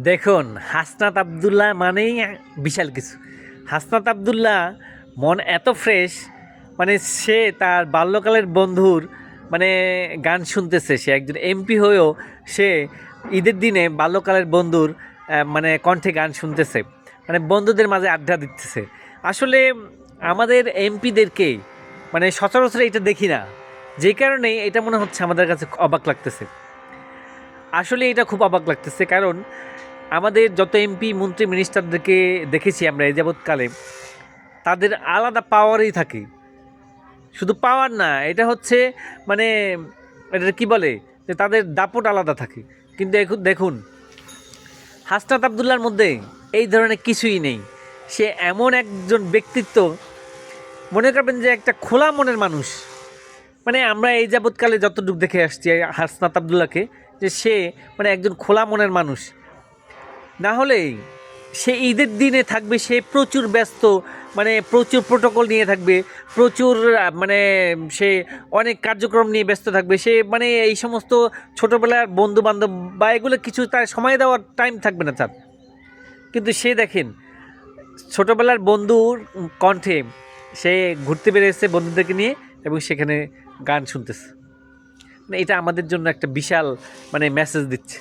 দেখুন, হাসনাত আবদুল্লাহ মানেই বিশাল কিছু। হাসনাত আবদুল্লাহ মন এত ফ্রেশ, মানে সে তার বাল্যকালের বন্ধুর মানে গান শুনতেছে। সে একজন এমপি হয়েও সে ঈদের দিনে বাল্যকালের বন্ধুর মানে কণ্ঠে গান শুনতেছে, মানে বন্ধুদের মাঝে আড্ডা দিতেছে। আসলে আমাদের এমপিদেরকে মানে সচরাচর এটা দেখি না, যে কারণে এটা মনে হচ্ছে আমাদের কাছে অবাক লাগতেছে। আসলে এটা খুব অবাক লাগতেছে, কারণ আমাদের যত এমপি মন্ত্রী মিনিস্টারদেরকে দেখেছি আমরা এই যাবৎকালে, তাদের আলাদা পাওয়ারই থাকে। শুধু পাওয়ার না, এটা হচ্ছে মানে এটা কি বলে যে তাদের দাপট আলাদা থাকে। কিন্তু এখন দেখুন, হাসনাত আবদুল্লার মধ্যে এই ধরনের কিছুই নেই। সে এমন একজন ব্যক্তিত্ব, মনে করবেন যে একটা খোলা মনের মানুষ। মানে আমরা এই যাবৎকালে যতটুকু দেখে আসছি হাসনাত আবদুল্লাহকে, যে সে মানে একজন খোলা মনের মানুষ। না হলেই সে ঈদের দিনে থাকবে, সে প্রচুর ব্যস্ত, মানে প্রচুর প্রোটোকল নিয়ে থাকবে, প্রচুর মানে সে অনেক কার্যক্রম নিয়ে ব্যস্ত থাকবে। সে মানে এই সমস্ত ছোটোবেলার বন্ধু বান্ধব বা এগুলো কিছু তার সময় দেওয়ার টাইম থাকবে না তার। কিন্তু সে দেখেন, ছোটোবেলার বন্ধুর কণ্ঠে সে ঘুরতে বেরিয়েছে বন্ধুদেরকে নিয়ে এবং সেখানে গান শুনতেছে। মানে এটা আমাদের জন্য একটা বিশাল মানে মেসেজ দিচ্ছে।